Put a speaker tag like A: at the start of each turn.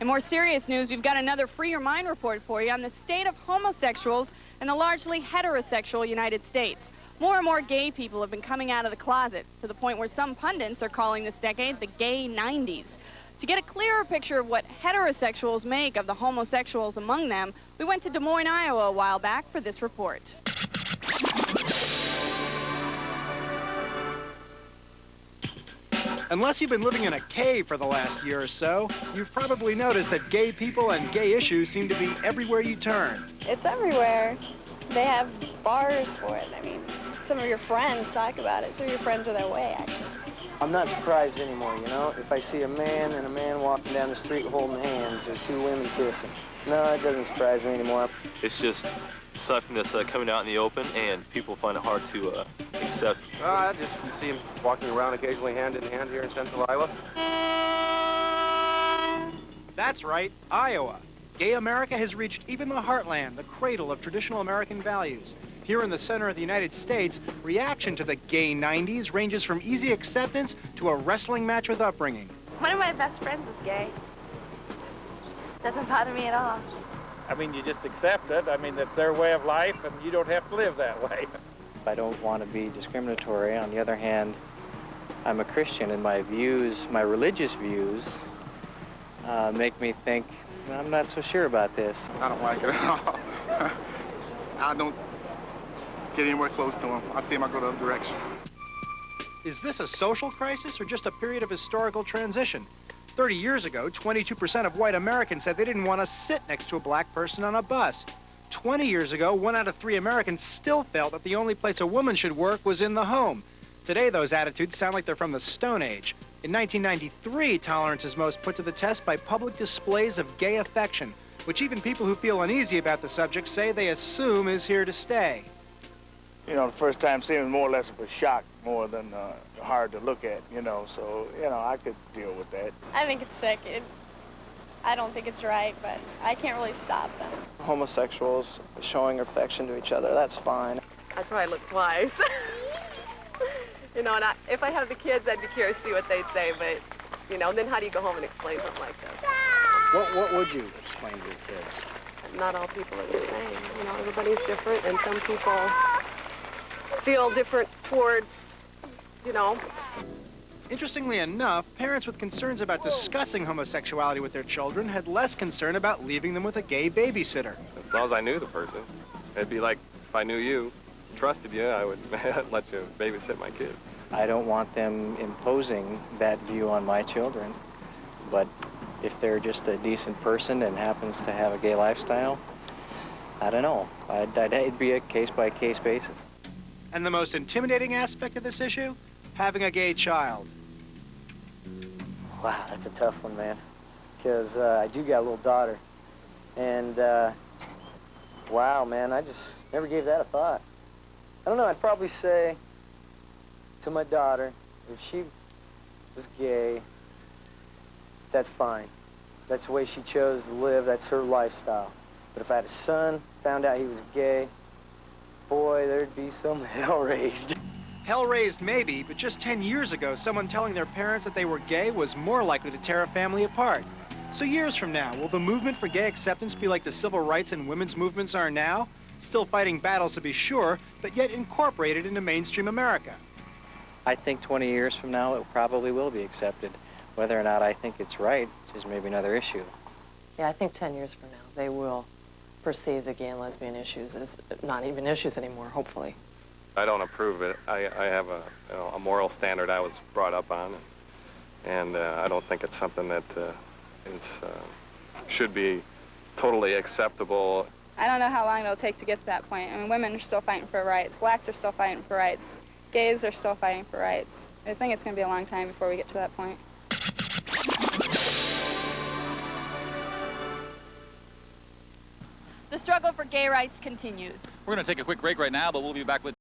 A: In more serious news, we've got another Free Your Mind report for you on the state of homosexuals in the largely heterosexual United States. More and more gay people have been coming out of the closet, to the point where some pundits are calling this decade the gay 90s. To get a clearer picture of what heterosexuals make of the homosexuals among them, we went to Des Moines, Iowa a while back for this report.
B: Unless you've been living in a cave for the last year or so, you've probably noticed that gay people and gay issues seem to be everywhere you turn.
C: It's everywhere. They have bars for it. I mean, some of your friends talk about it. Some of your friends are their way, actually.
D: I'm not surprised anymore, you know? If I see a man and a man walking down the street holding hands or two women kissing, no, it doesn't surprise me anymore.
E: It's just something that's coming out in the open, and people find it hard to accept.
F: I just see him walking around occasionally hand in hand here in central Iowa.
B: That's right, Iowa. Gay America has reached even the heartland, the cradle of traditional American values. Here in the center of the United States, reaction to the gay 90s ranges from easy acceptance to a wrestling match with upbringing.
C: One of my best friends is gay. Doesn't bother me at all.
G: I mean, you just accept it. I mean, it's their way of life, and you don't have to live that way.
D: I don't want to be discriminatory. On the other hand, I'm a Christian, and my views, my religious views, make me think, I'm not so sure about this.
H: I don't like it at all. I don't get anywhere close to him. I see him, I go the other direction.
B: Is this a social crisis or just a period of historical transition? 30 years ago, 22% of white Americans said they didn't want to sit next to a black person on a bus. 20 years ago, 1 out of 3 Americans still felt that the only place a woman should work was in the home. Today, those attitudes sound like they're from the Stone Age. In 1993, tolerance is most put to the test by public displays of gay affection, which even people who feel uneasy about the subject say they assume is here to stay.
G: You know, the first time seeing it was more or less of a shock, more than hard to look at, you know, so, you know, I could deal with that.
C: I think it's sick. I don't think it's right, but I can't really stop them.
D: Homosexuals showing affection to each other, that's fine.
I: I'd probably look twice. You know, and if I had the kids, I'd be curious to see what they'd say, but, you know, then how do you go home and explain something like this?
B: What would you explain to your kids?
I: Not all people are the same. You know, everybody's different, and some people feel different towards, you know.
B: Interestingly enough, parents with concerns about discussing homosexuality with their children had less concern about leaving them with a gay babysitter.
E: As long as I knew the person, it'd be like if I knew you, trusted you, I would let you babysit my kids.
D: I don't want them imposing that view on my children, but if they're just a decent person and happens to have a gay lifestyle, I don't know. It'd be a case-by-case basis.
B: And the most intimidating aspect of this issue? Having a gay child.
D: Wow, that's a tough one, man. Because I do got a little daughter. And, wow, man, I just never gave that a thought. I don't know, I'd probably say to my daughter, if she was gay, that's fine. That's the way she chose to live, that's her lifestyle. But if I had a son, found out he was gay, boy, there'd be some hell raised.
B: Hell raised maybe, but just 10 years ago, someone telling their parents that they were gay was more likely to tear a family apart. So years from now, will the movement for gay acceptance be like the civil rights and women's movements are now? Still fighting battles to be sure, but yet incorporated into mainstream America.
D: I think 20 years from now, it probably will be accepted. Whether or not I think it's right is maybe another issue.
J: Yeah, I think 10 years from now, they will perceive the gay and lesbian issues as not even issues anymore, hopefully.
E: I don't approve of it. I have a moral standard I was brought up on, and I don't think it's something that should be totally acceptable.
A: I don't know how long it'll take to get to that point. I mean, women are still fighting for rights. Blacks are still fighting for rights. Gays are still fighting for rights. I think it's going to be a long time before we get to that point. The struggle for gay rights continues.
K: We're going to take a quick break right now, but we'll be back with